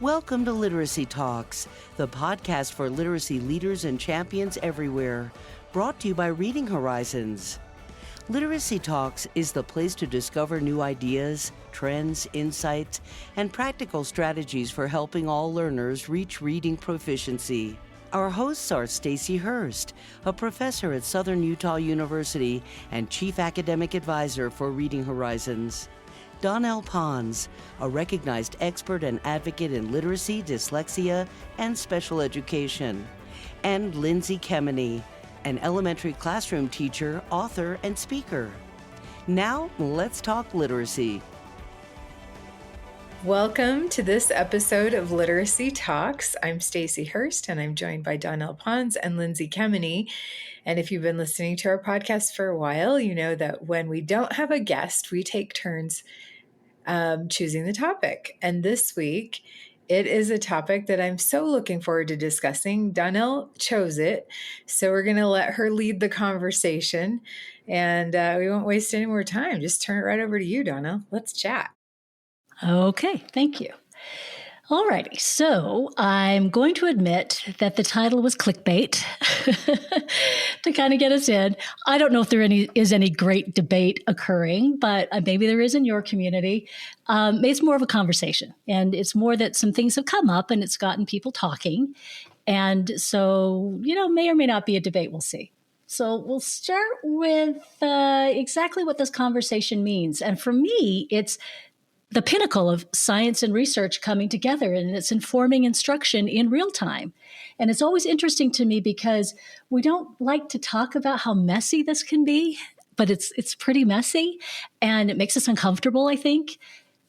Welcome to Literacy Talks, the podcast for literacy leaders and champions everywhere, brought to you by Reading Horizons. Literacy Talks is the place to discover new ideas, trends, insights, and practical strategies for helping all learners reach reading proficiency. Our hosts are Stacy Hurst, a professor at Southern Utah University and Chief Academic Advisor for Reading Horizons. Donnell Pons, a recognized expert and advocate in literacy, dyslexia, and special education. And Lindsay Kemeny, an elementary classroom teacher, author, and speaker. Now, let's talk literacy. Welcome to this episode of Literacy Talks. I'm Stacy Hurst, and I'm joined by Donnell Pons and Lindsay Kemeny. And if you've been listening to our podcast for a while, you know that when we don't have a guest, we take turns choosing the topic. And this week, it is a topic that I'm so looking forward to discussing. Donnell chose it, so we're going to let her lead the conversation. And we won't waste any more time. Just turn it right over to you, Donnell. Let's chat. Okay, thank you. Alrighty, so I'm going to admit that the title was clickbait to kind of get us in. I don't know if there is any great debate occurring, but maybe there is in your community. It's more of a conversation, and it's more that some things have come up and it's gotten people talking. And so, may or may not be a debate. We'll see. So we'll start with exactly what this conversation means. And for me, it's the pinnacle of science and research coming together, and it's informing instruction in real time. And it's always interesting to me because we don't like to talk about how messy this can be, but it's pretty messy, and it makes us uncomfortable, I think,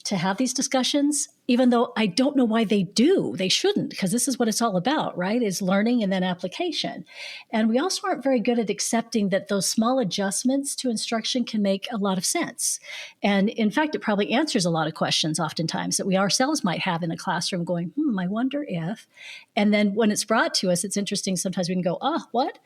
to have these discussions, even though I don't know why they do. They shouldn't, because this is what it's all about, right? Is learning and then application. And we also aren't very good at accepting that those small adjustments to instruction can make a lot of sense. And in fact, it probably answers a lot of questions oftentimes that we ourselves might have in a classroom going, I wonder if. And then when it's brought to us, it's interesting. Sometimes we can go, what?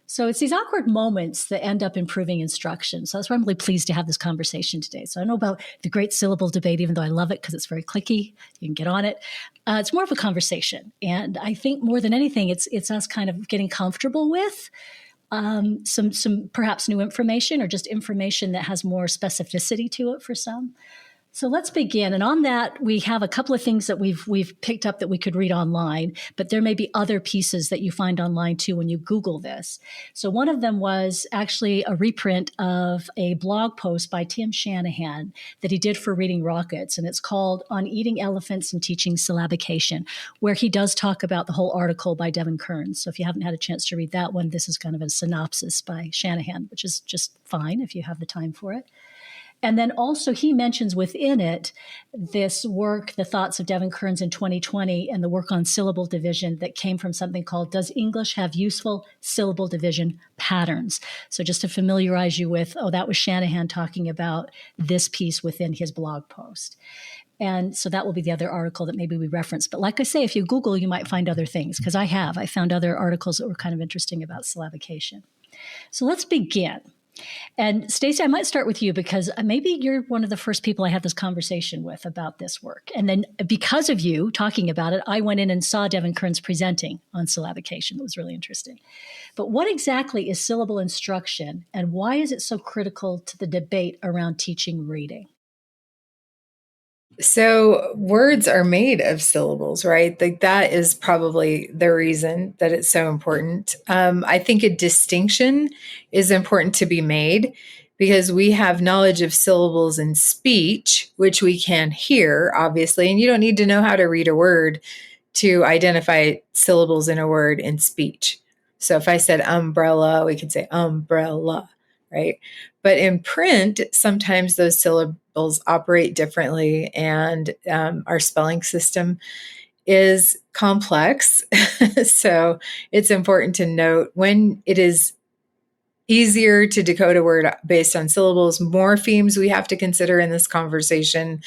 So it's these awkward moments that end up improving instruction. So that's why I'm really pleased to have this conversation today. So I know about the great syllable debate, even though I love it because it's very clicky. You can get on it. It's more of a conversation. And I think more than anything, it's us kind of getting comfortable with some perhaps new information or just information that has more specificity to it for some. So let's begin. And on that, we have a couple of things that we've picked up that we could read online, but there may be other pieces that you find online too when you Google this. So one of them was actually a reprint of a blog post by Tim Shanahan that he did for Reading Rockets, and it's called On Eating Elephants and Teaching Syllabication, where he does talk about the whole article by Devin Kearns. So if you haven't had a chance to read that one, this is kind of a synopsis by Shanahan, which is just fine if you have the time for it. And then also he mentions within it this work, the thoughts of Devin Kearns in 2020 and the work on syllable division that came from something called Does English Have Useful Syllable Division Patterns? So just to familiarize you with, that was Shanahan talking about this piece within his blog post. And so that will be the other article that maybe we reference. But like I say, if you Google, you might find other things, because I found other articles that were kind of interesting about syllabication. So let's begin. And Stacey, I might start with you because maybe you're one of the first people I had this conversation with about this work. And then because of you talking about it, I went in and saw Devin Kearns presenting on syllabication. It was really interesting. But what exactly is syllable instruction, and why is it so critical to the debate around teaching reading? So words are made of syllables, right? Like that is probably the reason that it's so important. I think a distinction is important to be made because we have knowledge of syllables in speech, which we can hear, obviously, and you don't need to know how to read a word to identify syllables in a word in speech. So if I said umbrella, we could say umbrella, right? But in print, sometimes those syllables operate differently, and our spelling system is complex. So it's important to note when it is easier to decode a word based on syllables, morphemes we have to consider in this conversation.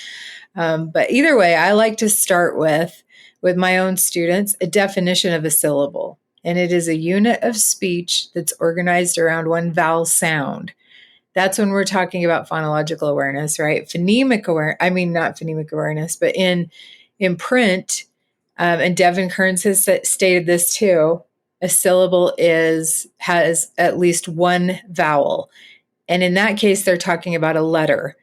But either way, I like to start with my own students, a definition of a syllable. And it is a unit of speech that's organized around one vowel sound. That's when we're talking about phonological awareness, right? Not phonemic awareness, but in print, And Devin Kearns has stated this too. A syllable has at least one vowel. And in that case, they're talking about a letter,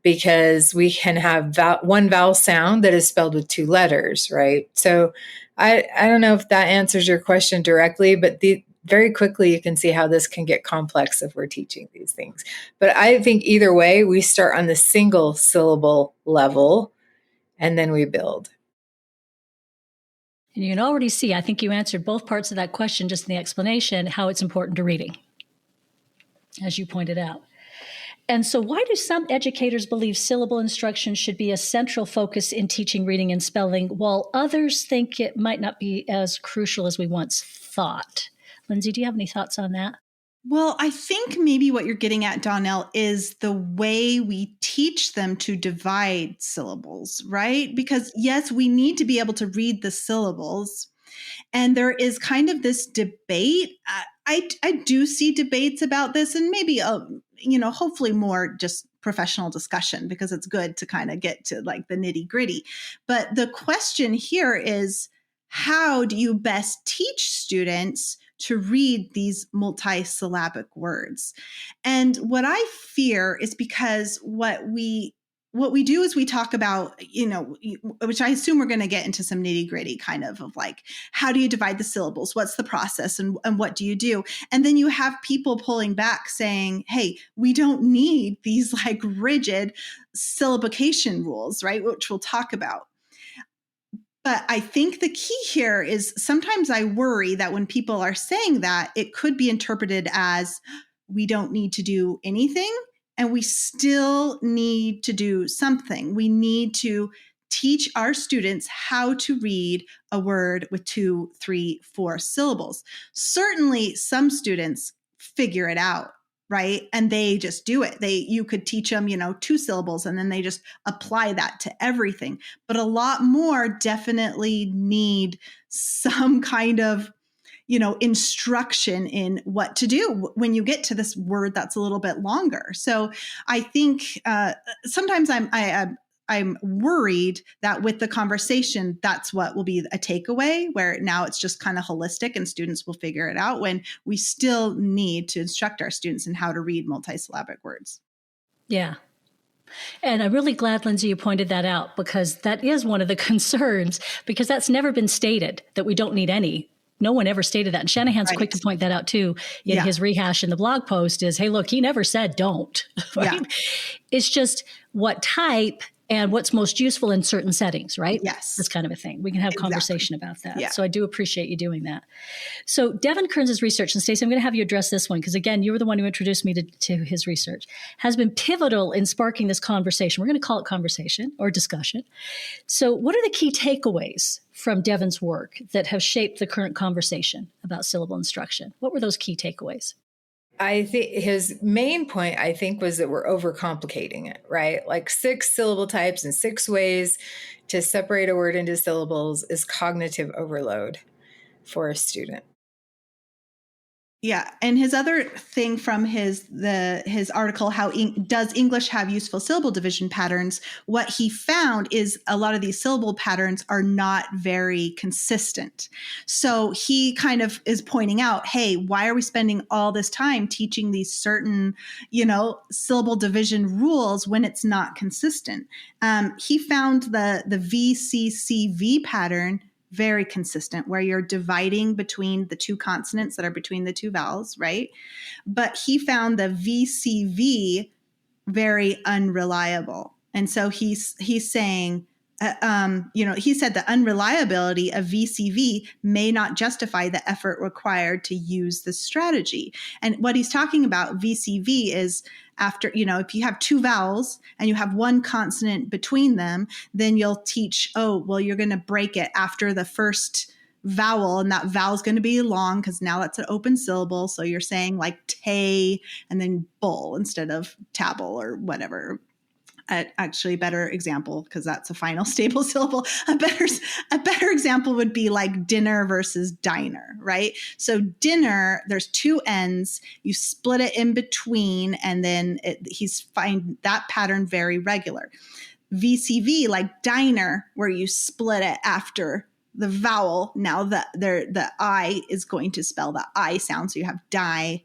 because we can have one vowel sound that is spelled with two letters, right? So I don't know if that answers your question directly, but very quickly you can see how this can get complex if we're teaching these things. But I think either way, we start on the single syllable level and then we build. And you can already see, I think you answered both parts of that question just in the explanation, how it's important to reading, as you pointed out. And so why do some educators believe syllable instruction should be a central focus in teaching reading and spelling, while others think it might not be as crucial as we once thought? Lindsay, do you have any thoughts on that? Well, I think maybe what you're getting at, Donnell, is the way we teach them to divide syllables, right? Because yes, we need to be able to read the syllables. And there is kind of this debate. I do see debates about this, and maybe, hopefully more just professional discussion, because it's good to kind of get to like the nitty gritty. But the question here is, how do you best teach students to read these multisyllabic words? And what I fear is, because what we do is we talk about, which I assume we're going to get into some nitty gritty kind of like, how do you divide the syllables? What's the process, and what do you do? And then you have people pulling back saying, hey, we don't need these like rigid syllabication rules, right? Which we'll talk about. But I think the key here is, sometimes I worry that when people are saying that, it could be interpreted as, we don't need to do anything, and we still need to do something. We need to teach our students how to read a word with 2, 3, 4 syllables. Certainly some students figure it out, right? And they just do it. You could teach them, 2 syllables, and then they just apply that to everything. But a lot more definitely need some kind of, instruction in what to do when you get to this word that's a little bit longer. So I think sometimes I'm worried that with the conversation, that's what will be a takeaway, where now it's just kind of holistic and students will figure it out, when we still need to instruct our students in how to read multisyllabic words. Yeah. And I'm really glad, Lindsay, you pointed that out, because that is one of the concerns, because that's never been stated, that we don't need any. No one ever stated that. And Shanahan's quick to point that out too in his rehash in the blog post is, hey, look, he never said don't. Right? Yeah. It's just what type and what's most useful in certain settings, right? Yes. This kind of a thing. We can have conversation about that. Yeah. So I do appreciate you doing that. So Devin Kearns' research, and Stacey, I'm going to have you address this one, because again, you were the one who introduced me to his research, has been pivotal in sparking this conversation. We're going to call it conversation or discussion. So what are the key takeaways from Devin's work that have shaped the current conversation about syllable instruction? What were those key takeaways? I think his main point, was that we're overcomplicating it, right? Like 6 syllable types and 6 ways to separate a word into syllables is cognitive overload for a student. Yeah. And his other thing from his article, how does English have useful syllable division patterns? What he found is a lot of these syllable patterns are not very consistent. So he kind of is pointing out, hey, why are we spending all this time teaching these certain, syllable division rules when it's not consistent? He found the VCCV pattern very consistent, where you're dividing between the 2 consonants that are between the 2 vowels, right? But he found the VCV very unreliable. And so he's saying, he said the unreliability of VCV may not justify the effort required to use the strategy. And what he's talking about, VCV, is after, if you have 2 vowels and you have 1 consonant between them, then you'll teach, you're going to break it after the first vowel, and that vowel is going to be long, because now that's an open syllable. So you're saying like tay and then bull instead of tabble or whatever. Actually, a better example, because that's a final stable syllable. A better example would be like dinner versus diner, right? So dinner, there's 2 ends. You split it in between, and then he's find that pattern very regular. VCV, like diner, where you split it after the vowel. Now the I is going to spell the I sound. So you have diner.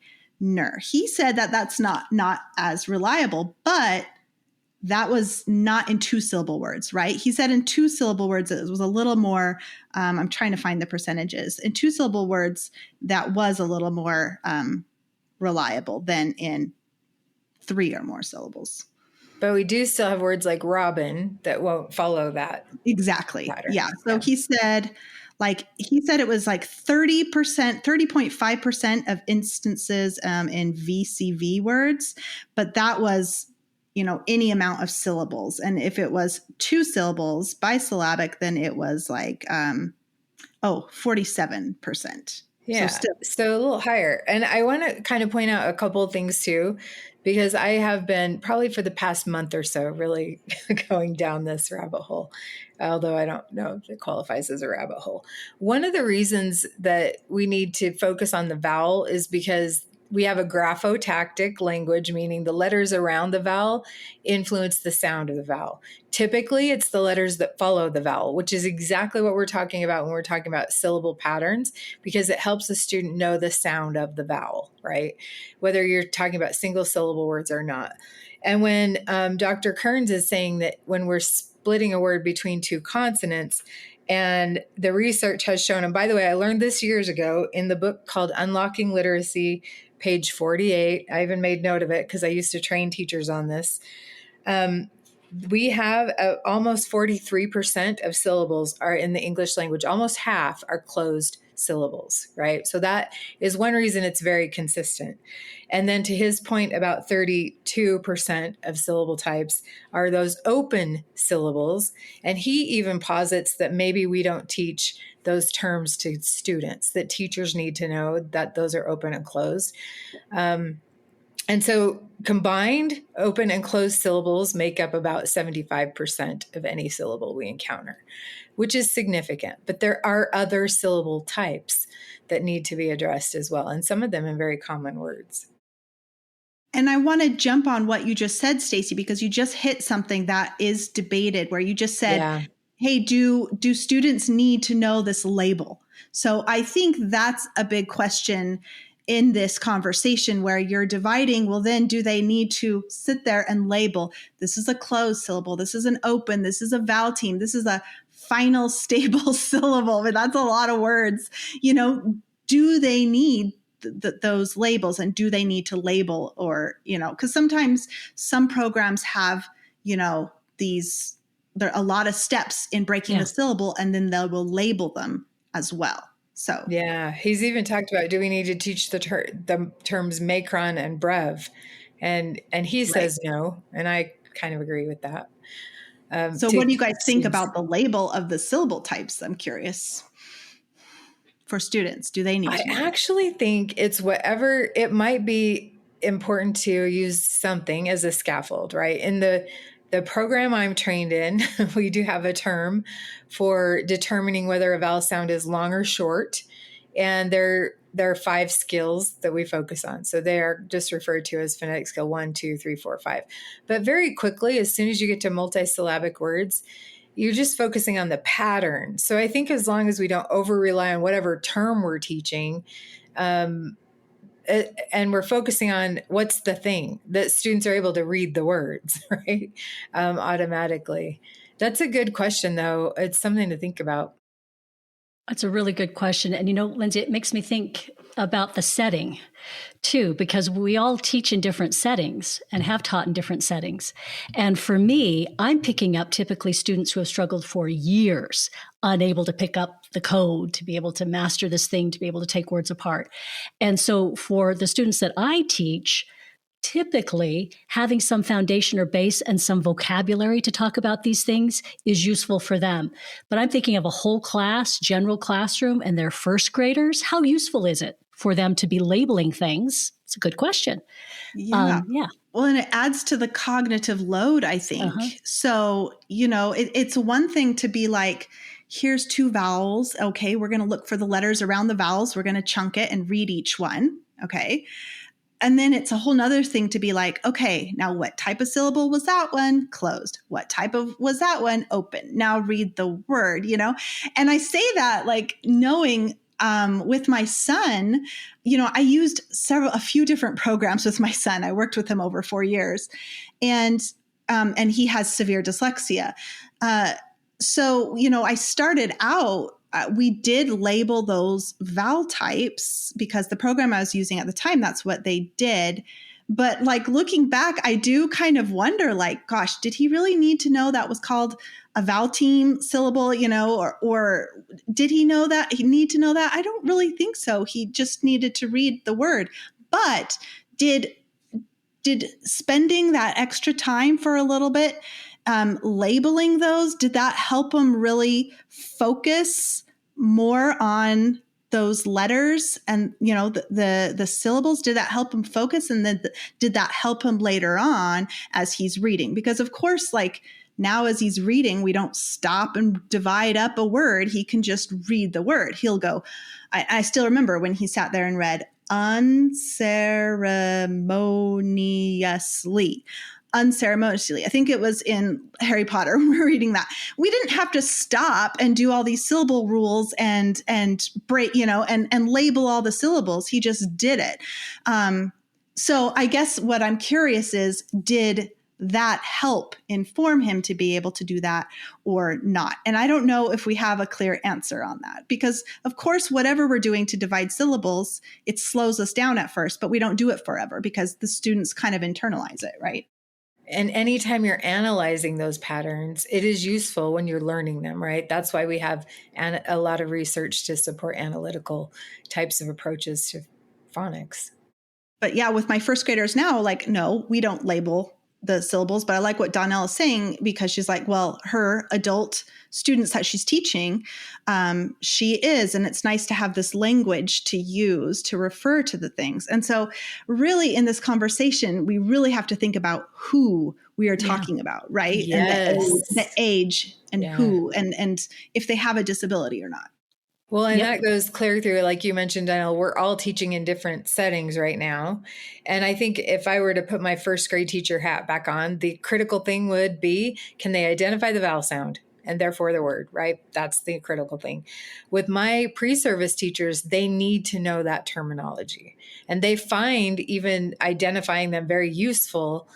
He said that that's not as reliable, but that was not in 2-syllable words, right? He said in 2-syllable words, it was a little more, I'm trying to find the percentages. In 2-syllable words, that was a little more reliable than in 3 or more syllables. But we do still have words like robin that won't follow that. Exactly. pattern. Yeah. So he said it was like 30%, 30.5% of instances in VCV words, but that was, any amount of syllables. And if it was 2 syllables bisyllabic, then it was like, 47%. Yeah. So a little higher. And I want to kind of point out a couple of things too, because I have been probably for the past month or so really going down this rabbit hole, although I don't know if it qualifies as a rabbit hole. One of the reasons that we need to focus on the vowel is because we have a graphotactic language, meaning the letters around the vowel influence the sound of the vowel. Typically, it's the letters that follow the vowel, which is exactly what we're talking about when we're talking about syllable patterns, because it helps the student know the sound of the vowel, right? Whether you're talking about single syllable words or not. And when Dr. Kearns is saying that when we're splitting a word between 2 consonants, and the research has shown, and by the way, I learned this years ago in the book called Unlocking Literacy, page 48. I even made note of it because I used to train teachers on this. We have almost 43% of syllables are in the English language. Almost half are closed syllables, right? So that is one reason it's very consistent. And then to his point about 32% of syllable types are those open syllables. And he even posits that maybe we don't teach those terms to students, that teachers need to know that those are open and closed. And so combined open and closed syllables make up about 75% of any syllable we encounter, which is significant. But there are other syllable types that need to be addressed as well, and some of them in very common words. And I want to jump on what you just said, Stacey, because you just hit something that is debated, where you just said, hey, do students need to know this label? So I think that's a big question in this conversation, where you're dividing, well, then do they need to sit there and label, this is a closed syllable, this is an open, this is a vowel team, this is a final stable syllable? I mean, that's a lot of words. Do they need those labels, and do they need to label? Or, because sometimes some programs have, there are a lot of steps in breaking the syllable, and then they will label them as well. So he's even talked about, do we need to teach the terms macron and brev? And he says no, and I kind of agree with that. So what do you guys think about the label of the syllable types? I'm curious. For students, do they need to know? I actually think it's whatever. It might be important to use something as a scaffold, right? In the program I'm trained in, we do have a term for determining whether a vowel sound is long or short. And there are 5 skills that we focus on. So they are just referred to as phonetic skill 1, 2, 3, 4, 5. But very quickly, as soon as you get to multisyllabic words, you're just focusing on the pattern. So I think as long as we don't over rely on whatever term we're teaching, and we're focusing on what's the thing that students are able to read the words, right? Automatically. That's a good question, though. It's something to think about. That's a really good question. And, Lindsay, it makes me think about the setting too, because we all teach in different settings and have taught in different settings. And for me, I'm picking up typically students who have struggled for years, unable to pick up the code, to be able to master this thing, to be able to take words apart. And so for the students that I teach, typically having some foundation or base and some vocabulary to talk about these things is useful for them. But I'm thinking of a whole class, general classroom, and their first graders. How useful is it for them to be labeling things? It's a good question. Yeah. Well, and it adds to the cognitive load, I think. So, it's one thing to be like, here's 2 vowels. Okay, we're going to look for the letters around the vowels. We're going to chunk it and read each one. Okay. And then it's a whole nother thing to be like, okay, now what type of syllable was that one? Closed. What type of was that one? Open. Now read the word, And I say that like knowing with my son, I used a few different programs with my son. I worked with him over 4 years, and he has severe dyslexia. So, I started out, we did label those vowel types because the program I was using at the time, that's what they did. But like looking back, I do kind of wonder, like, gosh, did he really need to know that was called a vowel team syllable, or did he know that? He need to know that? I don't really think so. He just needed to read the word. But did spending that extra time for a little bit, labeling those, did that help him really focus more on those letters and the syllables? Did that help him focus? And then did that help him later on as he's reading? Because of course, like now as he's reading, we don't stop and divide up a word. He can just read the word. He'll go, I still remember when he sat there and read unceremoniously. I think it was in Harry Potter when we were reading that. We didn't have to stop and do all these syllable rules and break, and label all the syllables. He just did it. So I guess what I'm curious is, did that help inform him to be able to do that or not? And I don't know if we have a clear answer on that, because of course, whatever we're doing to divide syllables, it slows us down at first, but we don't do it forever because the students kind of internalize it, right? And anytime you're analyzing those patterns, it is useful when you're learning them, right? That's why we have a lot of research to support analytical types of approaches to phonics. But yeah, with my first graders now, like, no, we don't label the syllables, but I like what Donnell is saying, because she's like, well, her adult students that she's teaching, she is, and it's nice to have this language to use to refer to the things. And so really in this conversation, we really have to think about who we are talking about, right? Yes. And the age and who, and if they have a disability or not. Well, and that goes clear through, like you mentioned, Danielle, we're all teaching in different settings right now. And I think if I were to put my first grade teacher hat back on, the critical thing would be, can they identify the vowel sound and therefore the word, right? That's the critical thing. With my pre-service teachers, they need to know that terminology. And they find even identifying them very useful.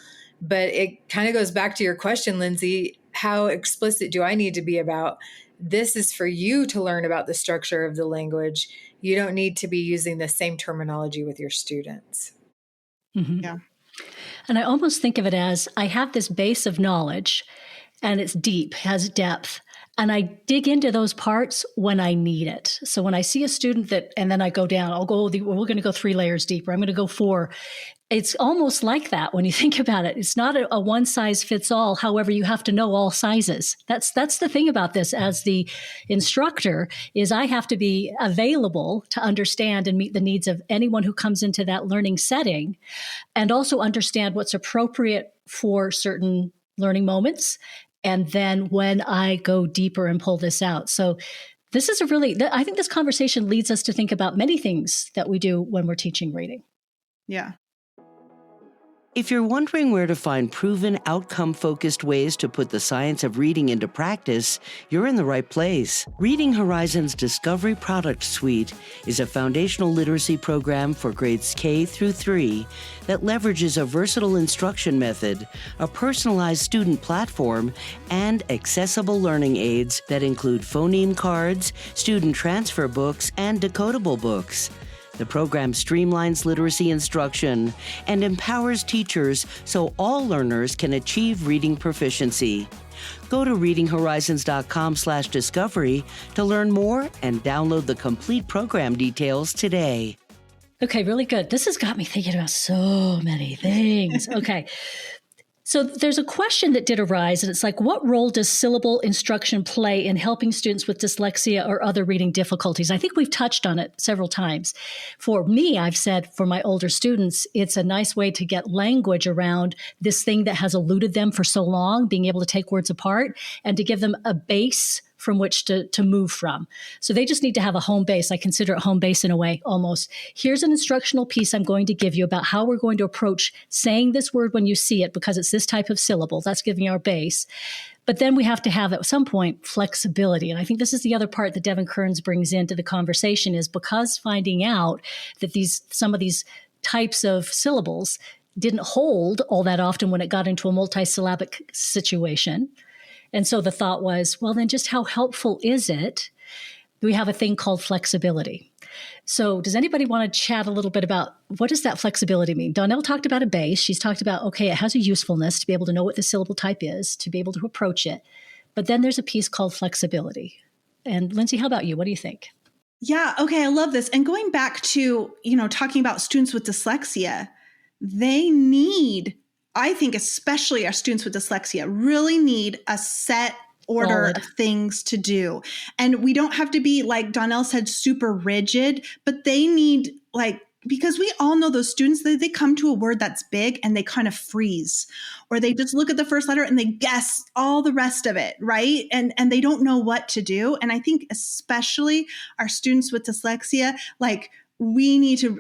But it kind of goes back to your question, Lindsay, how explicit do I need to be about this is for you to learn about the structure of the language. You don't need to be using the same terminology with your students. Mm-hmm. Yeah. And I almost think of it as, I have this base of knowledge and it's deep, has depth. And I dig into those parts when I need it. So when I see a student and then I go down, we're going to go 3 layers deeper. I'm going to go 4. It's almost like that when you think about it. It's not a one size fits all. However, you have to know all sizes. That's the thing about this as the instructor, is I have to be available to understand and meet the needs of anyone who comes into that learning setting, and also understand what's appropriate for certain learning moments. And then when I go deeper and pull this out. So this is I think this conversation leads us to think about many things that we do when we're teaching reading. Yeah. If you're wondering where to find proven, outcome-focused ways to put the science of reading into practice, you're in the right place. Reading Horizons Discovery Product Suite is a foundational literacy program for grades K through 3 that leverages a versatile instruction method, a personalized student platform, and accessible learning aids that include phoneme cards, student transfer books, and decodable books. The program streamlines literacy instruction and empowers teachers so all learners can achieve reading proficiency. Go to readinghorizons.com/discovery to learn more and download the complete program details today. Okay, really good. This has got me thinking about so many things. Okay. So there's a question that did arise, and it's like, what role does syllable instruction play in helping students with dyslexia or other reading difficulties? I think we've touched on it several times. For me, I've said for my older students, it's a nice way to get language around this thing that has eluded them for so long, being able to take words apart and to give them a base from which to move from. So they just need to have a home base. I consider it home base in a way, almost. Here's an instructional piece I'm going to give you about how we're going to approach saying this word when you see it, because it's this type of syllable. That's giving our base. But then we have to have, at some point, flexibility. And I think this is the other part that Devin Kearns brings into the conversation, is because finding out that some of these types of syllables didn't hold all that often when it got into a multisyllabic situation. And so the thought was, well, then just how helpful is it? We have a thing called flexibility. So does anybody want to chat a little bit about what does that flexibility mean? Donnell talked about a base. She's talked about, okay, it has a usefulness to be able to know what the syllable type is, to be able to approach it. But then there's a piece called flexibility. And Lindsay, how about you? What do you think? Yeah. Okay. I love this. And going back to, talking about students with dyslexia, they need, I think, especially our students with dyslexia, really need a set order of things to do. And we don't have to be, like Donnell said, super rigid, but they need, because we all know those students, they come to a word that's big and they kind of freeze, or they just look at the first letter and they guess all the rest of it, right? And they don't know what to do. And I think especially our students with dyslexia, we need to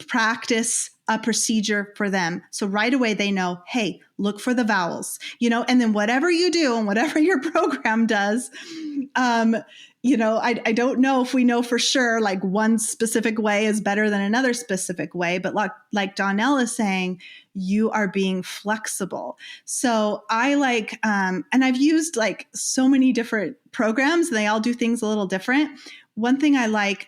practice a procedure for them. So right away they know, hey, look for the vowels, and then whatever you do and whatever your program does, I don't know if we know for sure, one specific way is better than another specific way, but like Donnell is saying, you are being flexible. So I and I've used so many different programs and they all do things a little different. One thing I like,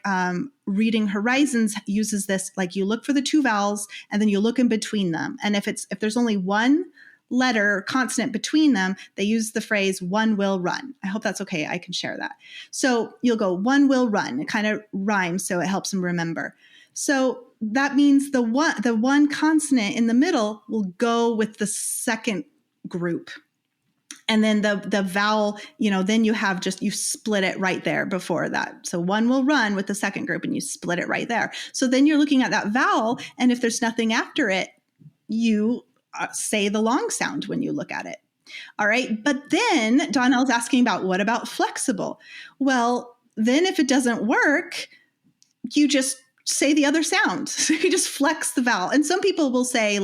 Reading Horizons uses this, you look for the two vowels and then you look in between them. And if there's only one letter or consonant between them, they use the phrase one will run. I hope that's okay. I can share that. So you'll go one will run. It kind of rhymes, so it helps them remember. So that means the one consonant in the middle will go with the second group. And then the vowel, then you split it right there before that. So one will run with the second group and you split it right there. So then you're looking at that vowel. And if there's nothing after it, you say the long sound when you look at it. All right. But then Donnell's asking about, what about flexible? Well, then if it doesn't work, you just say the other sound. So you just flex the vowel. And some people will say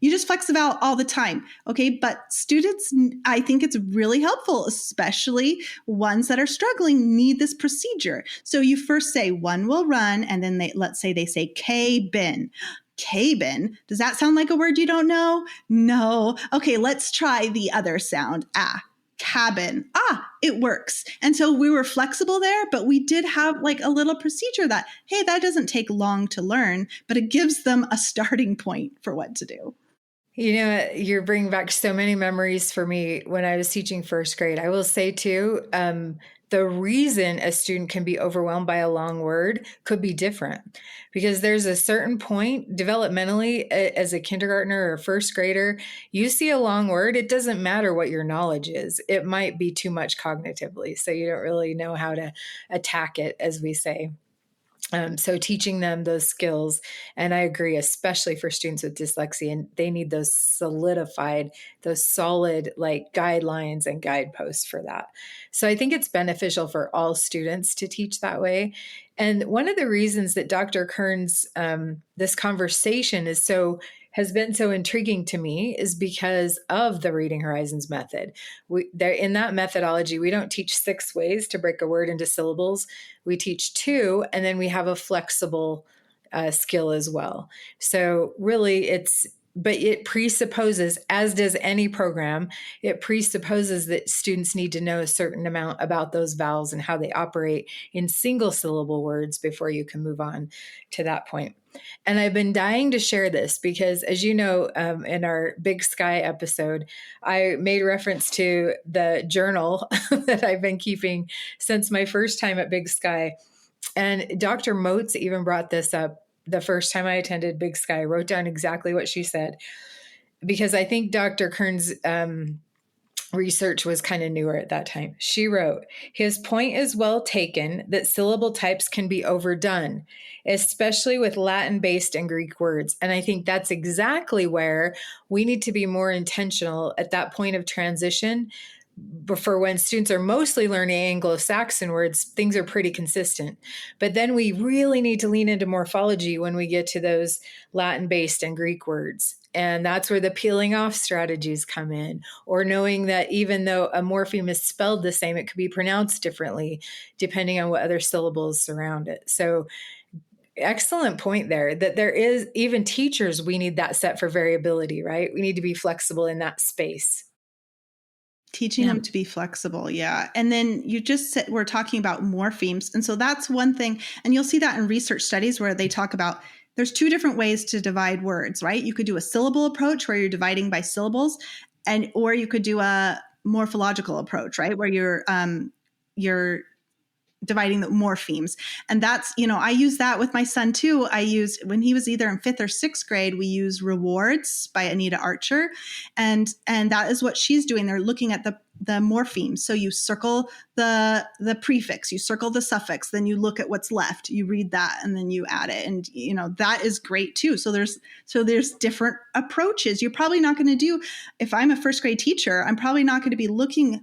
you just flex the vowel all the time. Okay. But students, I think it's really helpful, especially ones that are struggling, need this procedure. So you first say one will run. And then let's say they say K-bin. K-bin. Does that sound like a word you don't know? No. Okay. Let's try the other sound. Cabin. It works. And so we were flexible there, but we did have a little procedure that, hey, that doesn't take long to learn, but it gives them a starting point for what to do. You're bringing back so many memories for me when I was teaching first grade. I will say too, the reason a student can be overwhelmed by a long word could be different, because there's a certain point developmentally as a kindergartner or a first grader, you see a long word, it doesn't matter what your knowledge is. It might be too much cognitively, so you don't really know how to attack it, as we say. So teaching them those skills, and I agree, especially for students with dyslexia, and they need those solidified, those solid guidelines and guideposts for that. So I think it's beneficial for all students to teach that way. And one of the reasons that Dr. Kearns, this conversation has been so intriguing to me is because of the Reading Horizons method. In that methodology, we don't teach 6 ways to break a word into syllables. We teach 2, and then we have a flexible skill as well. So really but it presupposes, as does any program, it presupposes that students need to know a certain amount about those vowels and how they operate in single syllable words before you can move on to that point. And I've been dying to share this because, as you know, in our Big Sky episode, I made reference to the journal that I've been keeping since my first time at Big Sky. And Dr. Moats even brought this up the first time I attended Big Sky. I wrote down exactly what she said, because I think Dr. Kearns' research was kind of newer at that time. She wrote, his point is well taken that syllable types can be overdone, especially with Latin-based and Greek words. And I think that's exactly where we need to be more intentional at that point of transition, for when students are mostly learning Anglo-Saxon words, things are pretty consistent. But then we really need to lean into morphology when we get to those Latin-based and Greek words. And that's where the peeling off strategies come in, or knowing that even though a morpheme is spelled the same, it could be pronounced differently depending on what other syllables surround it. So excellent point there, that there is, even teachers, we need that set for variability, right? We need to be flexible in that space. Teaching them to be flexible. Yeah. And then you just said, we're talking about morphemes. And so that's one thing. And you'll see that in research studies where they talk about there's two different ways to divide words, right? You could do a syllable approach where you're dividing by syllables, or you could do a morphological approach, right? Where you're dividing the morphemes. And that's, I use that with my son too. When he was either in 5th or 6th grade, we use Rewards by Anita Archer. And that is what she's doing. They're looking at the morphemes. So you circle the prefix, you circle the suffix, then you look at what's left, you read that, and then you add it. And, that is great too. So there's different approaches. You're probably not going to do, if I'm a 1st grade teacher, I'm probably not going to be looking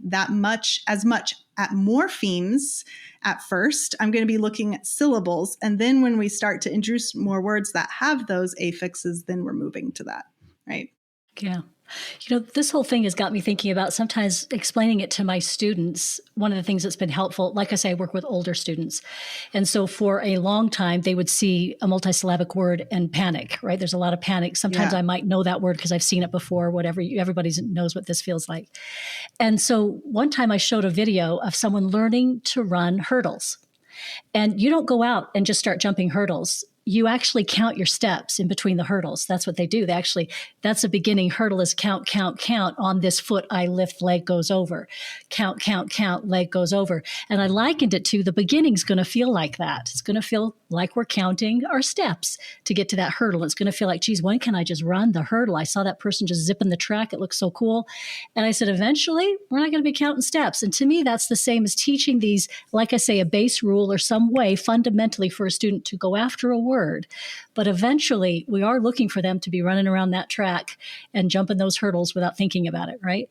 as much at morphemes at first. I'm going to be looking at syllables. And then when we start to introduce more words that have those affixes, then we're moving to that, right? Yeah. This whole thing has got me thinking about sometimes explaining it to my students. One of the things that's been helpful, like I say, I work with older students. And so for a long time, they would see a multisyllabic word and panic, right? There's a lot of panic. Sometimes I might know that word because I've seen it before, whatever. Everybody knows what this feels like. And so one time I showed a video of someone learning to run hurdles. And you don't go out and just start jumping hurdles. You actually count your steps in between the hurdles. That's what they do. That's a beginning hurdle is count, count, count. On this foot, I lift, leg goes over. Count, count, count, leg goes over. And I likened it to the beginning's going to feel like that. It's going to feel like we're counting our steps to get to that hurdle. It's going to feel like, geez, when can I just run the hurdle? I saw that person just zipping the track. It looks so cool. And I said, eventually, we're not going to be counting steps. And to me, that's the same as teaching these, like I say, a base rule or some way fundamentally for a student to go after a word. But eventually, we are looking for them to be running around that track and jumping those hurdles without thinking about it, right?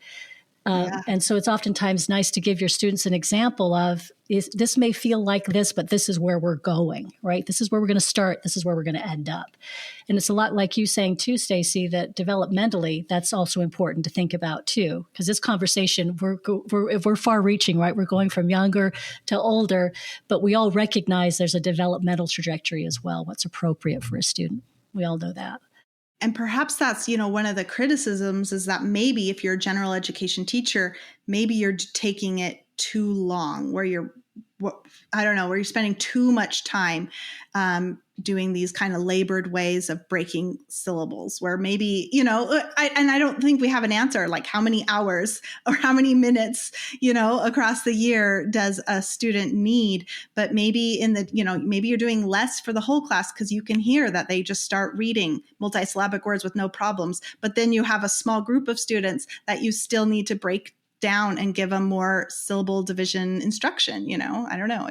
And so it's oftentimes nice to give your students an example of, this may feel like this, but this is where we're going, right? This is where we're going to start. This is where we're going to end up. And it's a lot like you saying too, Stacey, that developmentally, that's also important to think about too, because this conversation, we're far reaching, right? We're going from younger to older, but we all recognize there's a developmental trajectory as well, what's appropriate for a student. We all know that. And perhaps that's, one of the criticisms is that maybe if you're a general education teacher, maybe you're taking it too long, where you're spending too much time doing these kind of labored ways of breaking syllables, where maybe, I don't think we have an answer, like how many hours or how many minutes, across the year does a student need, but maybe maybe you're doing less for the whole class because you can hear that they just start reading multisyllabic words with no problems. But then you have a small group of students that you still need to break down and give them more syllable division instruction. I don't know.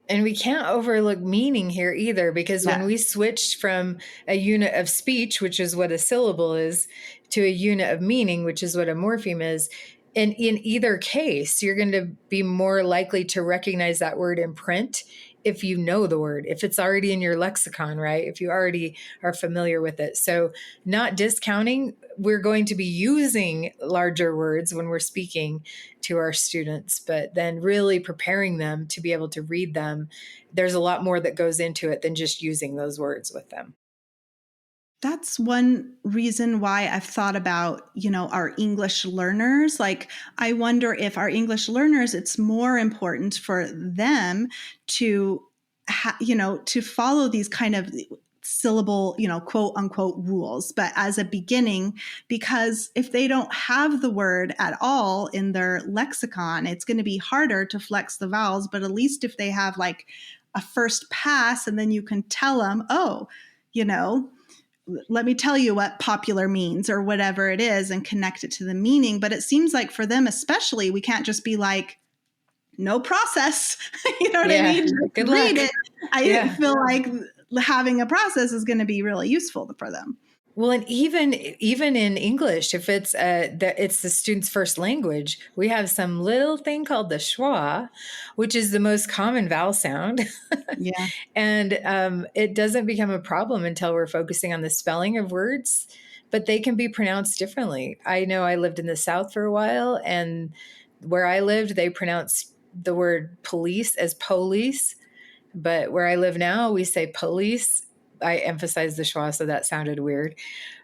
And we can't overlook meaning here either, because when we switched from a unit of speech, which is what a syllable is, to a unit of meaning, which is what a morpheme is, and in either case, you're going to be more likely to recognize that word in print if you know the word, if it's already in your lexicon, right? If you already are familiar with it. So not discounting, we're going to be using larger words when we're speaking to our students, but then really preparing them to be able to read them. There's a lot more that goes into it than just using those words with them. That's one reason why I've thought about, our English learners. Like, I wonder if our English learners, it's more important for them to, to follow these kind of syllable, quote unquote rules, but as a beginning, because if they don't have the word at all in their lexicon, it's going to be harder to flex the vowels. But at least if they have like a first pass, and then you can tell them, let me tell you what popular means or whatever it is, and connect it to the meaning. But it seems like for them especially, we can't just be like, no process. You know what I mean? Good Read luck. it. I feel like having a process is going to be really useful for them. Well, and even in English, if it's it's the student's first language, we have some little thing called the schwa, which is the most common vowel sound, Yeah. and it doesn't become a problem until we're focusing on the spelling of words, but they can be pronounced differently. I know I lived in the South for a while, and where I lived, they pronounced the word police as police, but where I live now, we say police. I emphasize the schwa, so that sounded weird,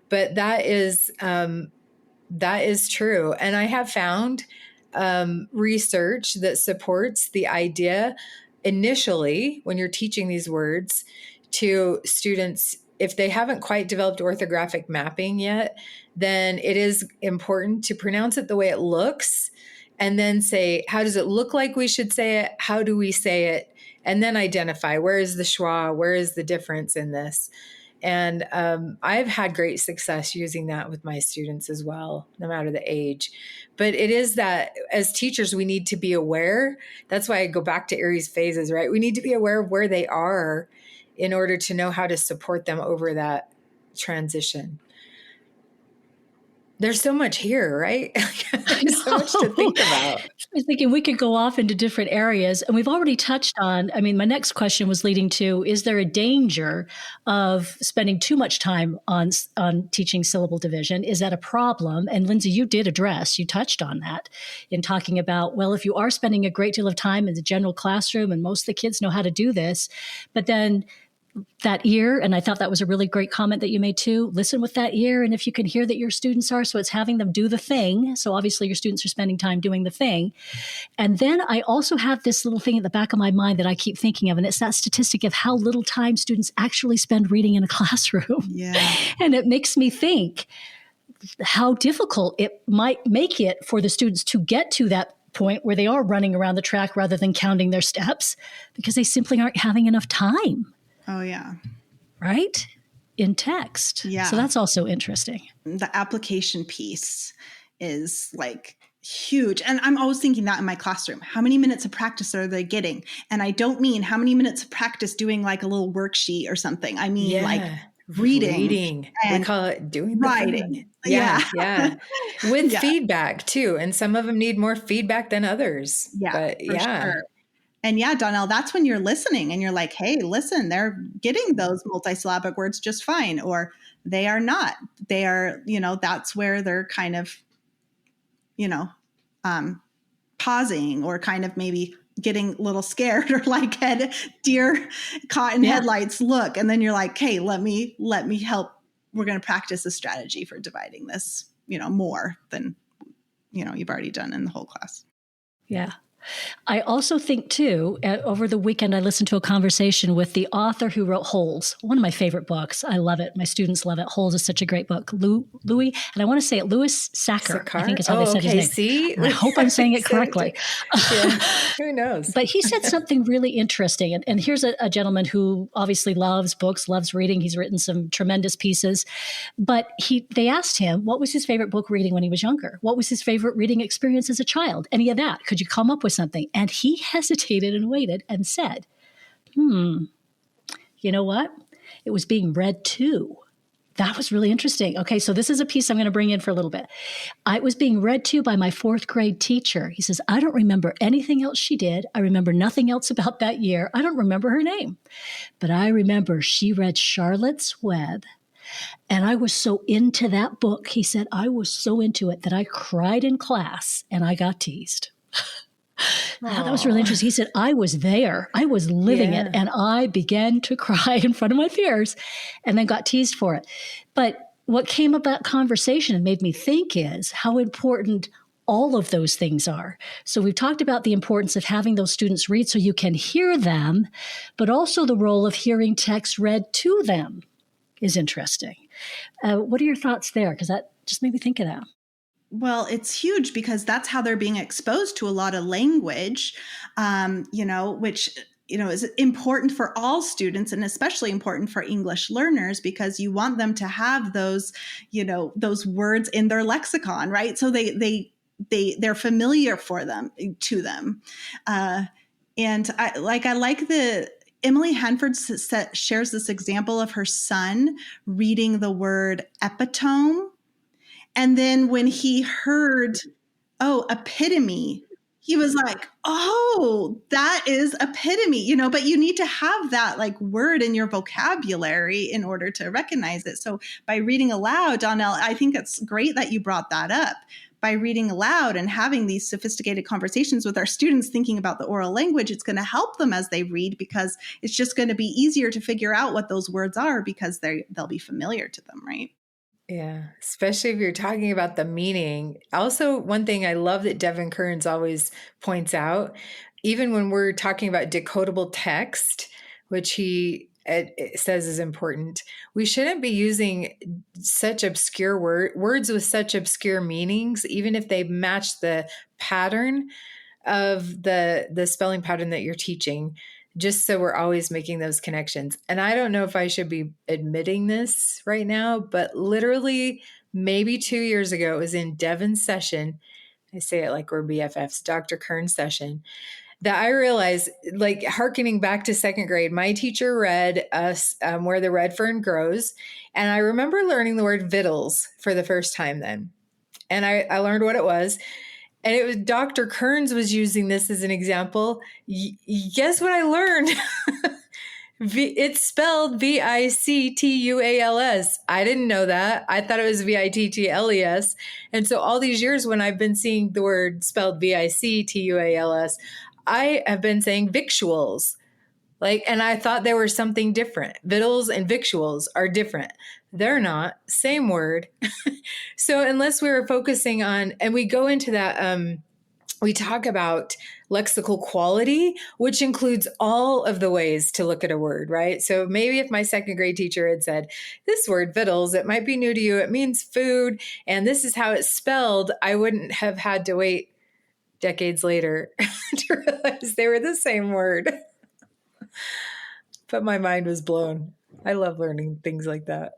but that is true. And I have found research that supports the idea initially when you're teaching these words to students, if they haven't quite developed orthographic mapping yet, then it is important to pronounce it the way it looks and then say, how does it look like we should say it? How do we say it? And then identify, where is the schwa? Where is the difference in this? And I've had great success using that with my students as well, no matter the age. But it is that as teachers, we need to be aware. That's why I go back to Aries phases, right? We need to be aware of where they are in order to know how to support them over that transition. There's so much here, right? There's so much to think about. I was thinking we could go off into different areas, and we've already touched on, I mean, my next question was leading to, is there a danger of spending too much time on teaching syllable division? Is that a problem? And Lindsay, you touched on that in talking about, well, if you are spending a great deal of time in the general classroom and most of the kids know how to do this, but then that ear, and I thought that was a really great comment that you made too, listen with that ear, and if you can hear that your students are, so it's having them do the thing. So obviously your students are spending time doing the thing. And then I also have this little thing at the back of my mind that I keep thinking of, and it's that statistic of how little time students actually spend reading in a classroom. Yeah. And it makes me think how difficult it might make it for the students to get to that point where they are running around the track rather than counting their steps, because they simply aren't having enough time. Oh, yeah. Right? In text. Yeah. So that's also interesting. The application piece is like huge. And I'm always thinking that in my classroom. How many minutes of practice are they getting? And I don't mean how many minutes of practice doing like a little worksheet or something. I mean like reading. And we call it doing the writing. thing. Yeah. With feedback too. And some of them need more feedback than others. Yeah. But Sure. And yeah, Donnell, that's when you're listening and you're like, hey, listen, they're getting those multisyllabic words just fine, or they are not. They are, that's where they're kind of, pausing or kind of maybe getting a little scared or like deer caught in headlights look. And then you're like, hey, let me help. We're going to practice a strategy for dividing this, more than, you've already done in the whole class. Yeah. I also think, too, over the weekend, I listened to a conversation with the author who wrote Holes, one of my favorite books. I love it. My students love it. Holes is such a great book. Louis, and I want to say it, Louis Sachar, I think is how they said his name. See? I hope I'm saying it correctly. Who knows? But he said something really interesting. And here's a gentleman who obviously loves books, loves reading. He's written some tremendous pieces. But they asked him, what was his favorite book reading when he was younger? What was his favorite reading experience as a child? Any of that? Could you come up with something? And he hesitated and waited and said, you know what? It was being read to. That was really interesting. Okay, so this is a piece I'm going to bring in for a little bit. I was being read to by my 4th grade teacher. He says, I don't remember anything else she did. I remember nothing else about that year. I don't remember her name. But I remember she read Charlotte's Web. And I was so into that book. He said, I was so into it that I cried in class and I got teased. That was really interesting. He said, I was there. I was living it. And I began to cry in front of my peers and then got teased for it. But what came of that conversation and made me think is how important all of those things are. So we've talked about the importance of having those students read so you can hear them, but also the role of hearing text read to them is interesting. What are your thoughts there? Because that just made me think of that. Well, it's huge because that's how they're being exposed to a lot of language, which, is important for all students and especially important for English learners because you want them to have those, those words in their lexicon, right? So they're familiar to them. And I like Emily Hanford shares this example of her son reading the word epitome. And then when he heard, oh, epitome, he was like, oh, that is epitome, but you need to have that like word in your vocabulary in order to recognize it. So by reading aloud, Donnell, I think it's great that you brought that up. By reading aloud and having these sophisticated conversations with our students, thinking about the oral language, it's going to help them as they read, because it's just going to be easier to figure out what those words are because they'll be familiar to them, right? Yeah, especially if you're talking about the meaning. Also, one thing I love that Devin Kearns always points out, even when we're talking about decodable text, which he says is important, we shouldn't be using such obscure words with such obscure meanings, even if they match the pattern of the spelling pattern that you're teaching, just so we're always making those connections. And I don't know if I should be admitting this right now, but literally maybe 2 years ago, it was in Devin's session. I say it like we're BFFs, Dr. Kern's session, that I realized, like hearkening back to second grade, my teacher read us Where the Red Fern Grows. And I remember learning the word vittles for the first time then. And I learned what it was. And it was Dr. Kearns was using this as an example. Guess what I learned? It's spelled Victuals. I didn't know that. I thought it was Vittles. And so all these years when I've been seeing the word spelled Victuals, I have been saying victuals. And I thought they were something different. Vittles and victuals are different. They're not. Same word. So unless we were focusing on, and we go into that, we talk about lexical quality, which includes all of the ways to look at a word, right? So maybe if my second grade teacher had said, this word vittles, it might be new to you. It means food. And this is how it's spelled. I wouldn't have had to wait decades later to realize they were the same word. But my mind was blown. I love learning things like that.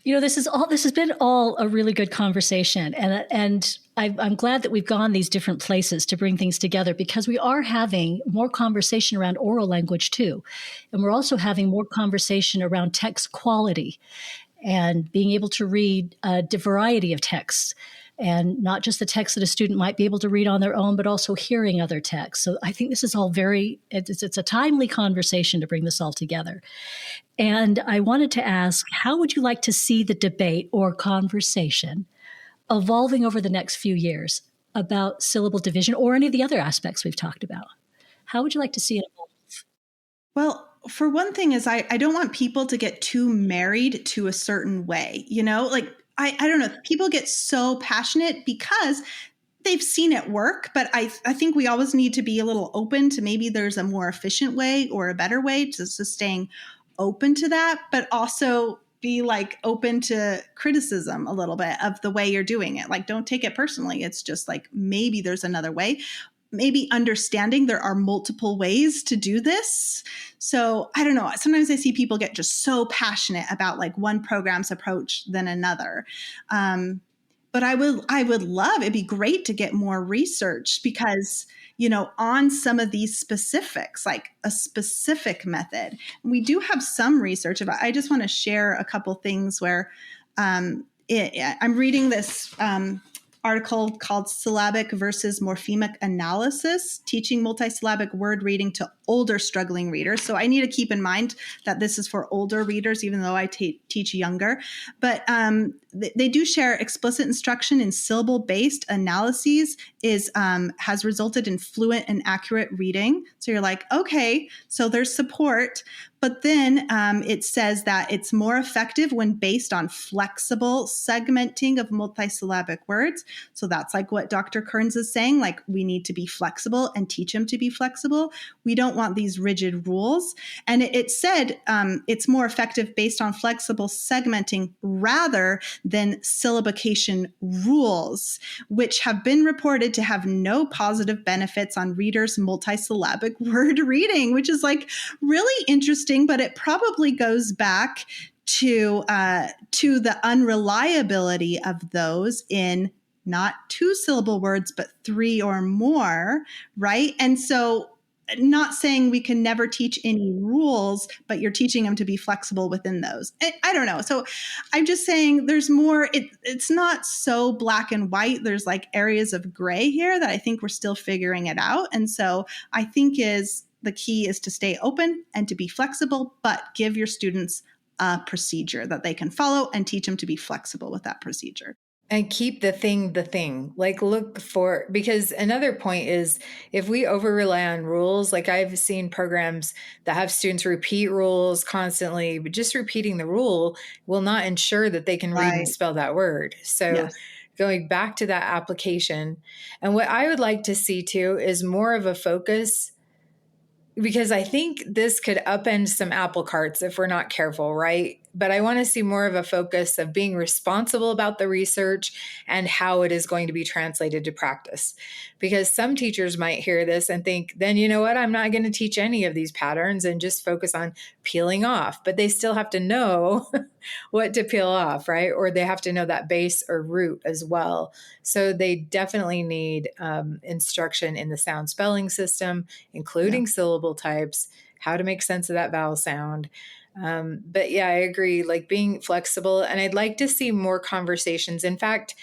This has been all a really good conversation. And I'm glad that we've gone these different places to bring things together, because we are having more conversation around oral language too. And we're also having more conversation around text quality and being able to read a variety of texts, and not just the text that a student might be able to read on their own, but also hearing other texts. So I think this is all it's a timely conversation to bring this all together. And I wanted to ask, how would you like to see the debate or conversation evolving over the next few years about syllable division or any of the other aspects we've talked about? How would you like to see it evolve? Well, for one thing is I don't want people to get too married to a certain way, I don't know. People get so passionate because they've seen it work, but I think we always need to be a little open to maybe there's a more efficient way or a better way, just staying open to that, but also be open to criticism a little bit of the way you're doing it. Don't take it personally. It's just maybe there's another way. Maybe understanding there are multiple ways to do this. So I don't know. Sometimes I see people get just so passionate about one program's approach than another. But I would love, it'd be great to get more research because, on some of these specifics, like a specific method. We do have some research about, I just want to share a couple things where I'm reading this article called Syllabic versus Morphemic Analysis, Teaching Multisyllabic Word Reading to Older Struggling Readers. So I need to keep in mind that this is for older readers, even though I teach younger. But they do share explicit instruction in syllable-based analyses has resulted in fluent and accurate reading. So you're like, okay, so there's support. But then it says that it's more effective when based on flexible segmenting of multisyllabic words. So that's what Dr. Kearns is saying, we need to be flexible and teach them to be flexible. We don't want these rigid rules. And it said it's more effective based on flexible segmenting rather than syllabication rules, which have been reported to have no positive benefits on readers' multisyllabic word reading, which is really interesting. But it probably goes back to the unreliability of those in not 2-syllable words, but 3 or more, right? And so not saying we can never teach any rules, but you're teaching them to be flexible within those. I don't know. So I'm just saying there's more. It's not so black and white. There's like areas of gray here that I think we're still figuring it out. And so I think the key is to stay open and to be flexible, but give your students a procedure that they can follow and teach them to be flexible with that procedure. And keep the thing, like look for, because another point is if we over rely on rules, like I've seen programs that have students repeat rules constantly, but just repeating the rule will not ensure that they can read and spell that word. So yes. Going back to that application, and what I would like to see too is more of a focus, because I think this could upend some apple carts if we're not careful, right? But I want to see more of a focus of being responsible about the research and how it is going to be translated to practice. Because some teachers might hear this and think, then you know what, I'm not going to teach any of these patterns and just focus on peeling off. But they still have to know what to peel off, right? Or they have to know that base or root as well. So they definitely need instruction in the sound spelling system, including syllable types, how to make sense of that vowel sound. But yeah, I agree, like being flexible. And I'd like to see more conversations. In fact,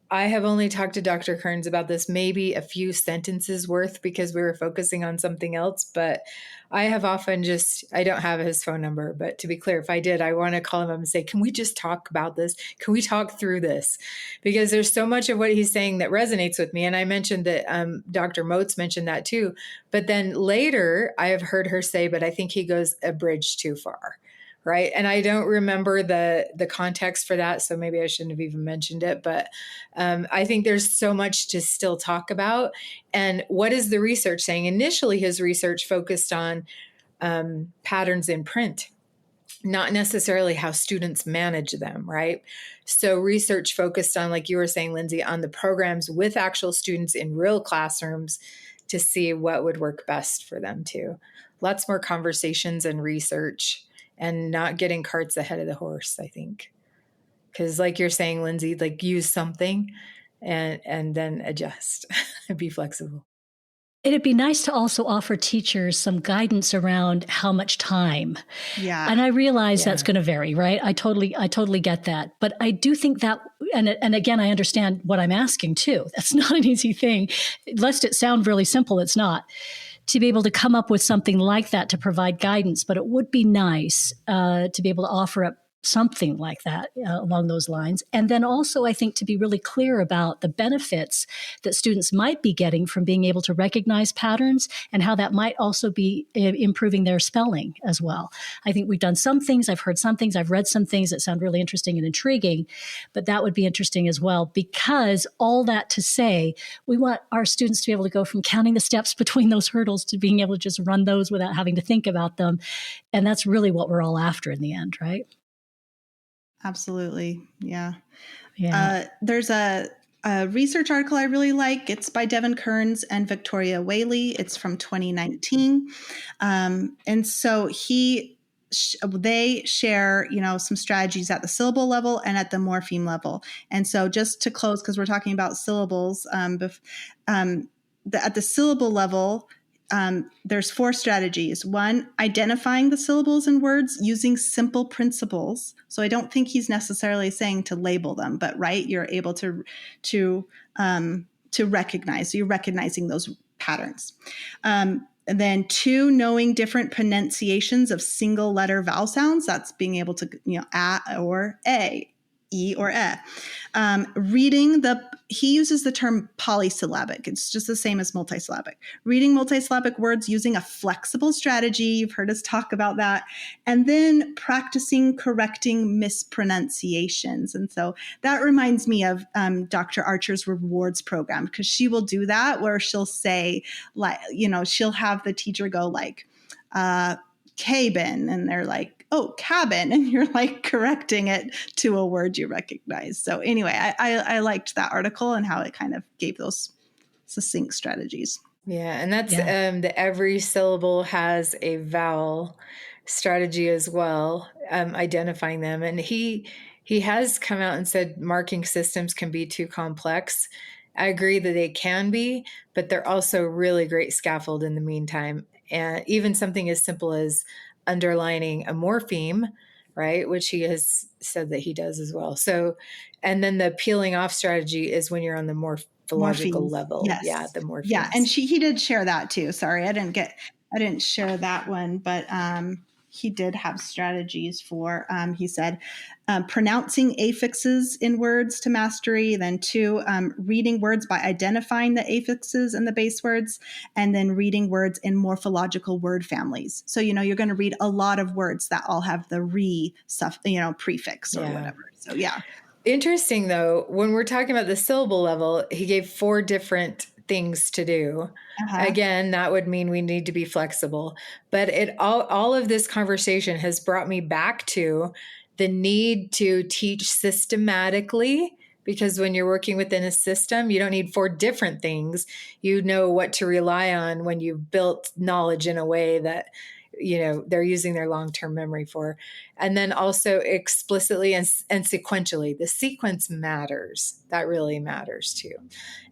I have only talked to Dr. Kearns about this, maybe a few sentences worth, because we were focusing on something else. But I have often I don't have his phone number, but to be clear, if I did, I want to call him up and say, can we just talk about this? Can we talk through this? Because there's so much of what he's saying that resonates with me. And I mentioned that Dr. Moats mentioned that too. But then later I have heard her say, but I think he goes a bridge too far. Right. And I don't remember the context for that. So maybe I shouldn't have even mentioned it. But I think there's so much to still talk about. And what is the research saying? Initially, his research focused on patterns in print, not necessarily how students manage them. Right. So research focused on, like you were saying, Lindsay, on the programs with actual students in real classrooms to see what would work best for them too. Lots more conversations and research. And not getting carts ahead of the horse, I think. Because like you're saying, Lindsay, like use something and then adjust, be flexible. It'd be nice to also offer teachers some guidance around how much time. Yeah. And I realize that's going to vary, right? I totally get that. But I do think that, and again, I understand what I'm asking too. That's not an easy thing. Lest it sound really simple, it's not. To be able to come up with something like that to provide guidance, but it would be nice to be able to offer up something like that along those lines. And then also, I think, to be really clear about the benefits that students might be getting from being able to recognize patterns and how that might also be improving their spelling as well. I think we've done some things, I've heard some things, I've read some things that sound really interesting and intriguing, but that would be interesting as well, because all that to say, we want our students to be able to go from counting the steps between those hurdles to being able to just run those without having to think about them. And that's really what we're all after in the end, right? Absolutely. Yeah. There's a research article I really like. It's by Devin Kearns and Victoria Whaley. It's from 2019. And so they share, some strategies at the syllable level and at the morpheme level. And so just to close, because we're talking about syllables, at the syllable level, there's 4 strategies. 1, identifying the syllables in words using simple principles. So I don't think he's necessarily saying to label them, but right, you're able to recognize. So you're recognizing those patterns. And then 2, knowing different pronunciations of single letter vowel sounds. That's being able to, a or a, e or e. Reading he uses the term polysyllabic. It's just the same as multisyllabic. Reading multisyllabic words using a flexible strategy. You've heard us talk about that. And then practicing correcting mispronunciations. And so that reminds me of Dr. Archer's rewards program, because she will do that where she'll say, like, she'll have the teacher go like, cabin, and they're like, oh, cabin, and you're like correcting it to a word you recognize. So anyway, I liked that article and how it kind of gave those succinct strategies. Yeah, and that's the every syllable has a vowel strategy as well, identifying them. And he has come out and said marking systems can be too complex. I agree that they can be, but they're also really great scaffold in the meantime. And even something as simple as underlining a morpheme, right, which he has said that he does as well. So, and then the peeling off strategy is when you're on the morphological Morphemes. level. Yes. Yeah, the morphemes. Yeah, and he did share that too. Sorry, I didn't share that one, but he did have strategies for, he said, pronouncing affixes in words to mastery, then 2, reading words by identifying the affixes and the base words, and then reading words in morphological word families. So, you're going to read a lot of words that all have the re stuff, prefix or whatever. So, yeah. Interesting, though, when we're talking about the syllable level, he gave 4 different things to do. Again, that would mean we need to be flexible. But all of this conversation has brought me back to the need to teach systematically, because when you're working within a system, you don't need 4 different things. You know what to rely on when you've built knowledge in a way that they're using their long-term memory for. And then also explicitly and sequentially. The sequence matters. That really matters too.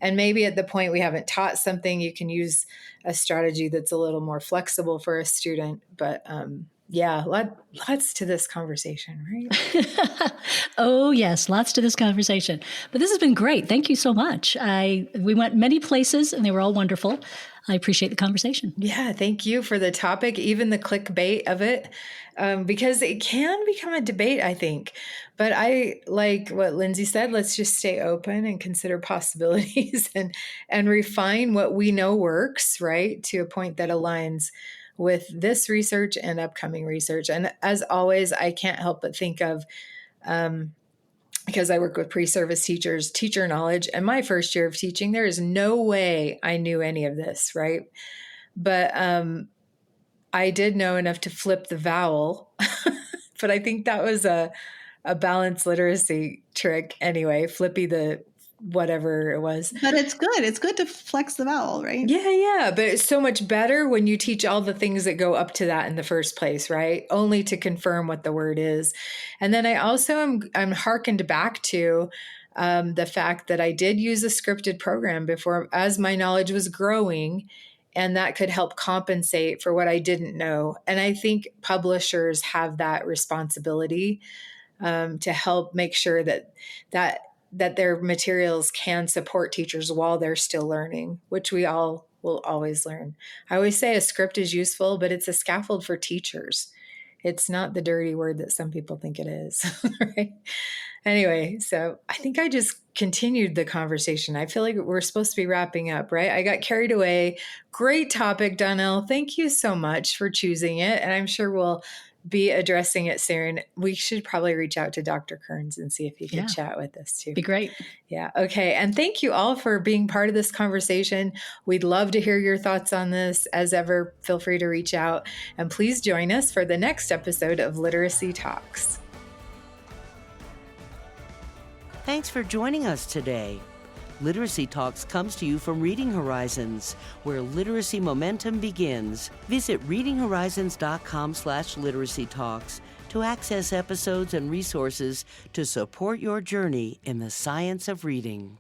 And maybe at the point we haven't taught something, you can use a strategy that's a little more flexible for a student. But lots to this conversation, right? Oh, yes, lots to this conversation. But this has been great. Thank you so much. We went many places and they were all wonderful. I appreciate the conversation. Yeah, thank you for the topic, even the clickbait of it, because it can become a debate, I think. But I like what Lindsay said, let's just stay open and consider possibilities and refine what we know works, right, to a point that aligns with this research and upcoming research. And as always, I can't help but think of, because I work with pre-service teachers, teacher knowledge. And my first year of teaching, there is no way I knew any of this, right? But I did know enough to flip the vowel. But I think that was a balanced literacy trick anyway, flippy the whatever it was. But it's good. It's good to flex the vowel, right? Yeah. But it's so much better when you teach all the things that go up to that in the first place, right? Only to confirm what the word is. And then I also I'm hearkened back to the fact that I did use a scripted program before as my knowledge was growing, and that could help compensate for what I didn't know. And I think publishers have that responsibility to help make sure that their materials can support teachers while they're still learning, which we all will always learn. I always say a script is useful, but it's a scaffold for teachers. It's not the dirty word that some people think it is, right? Anyway, so I think I just continued the conversation. I feel like we're supposed to be wrapping up, right? I got carried away. Great topic, Donnell. Thank you so much for choosing it. And I'm sure we'll be addressing it soon. We should probably reach out to Dr. Kearns and see if he could chat with us too. Be great. Yeah. Okay. And thank you all for being part of this conversation. We'd love to hear your thoughts on this. As ever, feel free to reach out and please join us for the next episode of Literacy Talks. Thanks for joining us today. Literacy Talks comes to you from Reading Horizons, where literacy momentum begins. Visit readinghorizons.com/literacy talks to access episodes and resources to support your journey in the science of reading.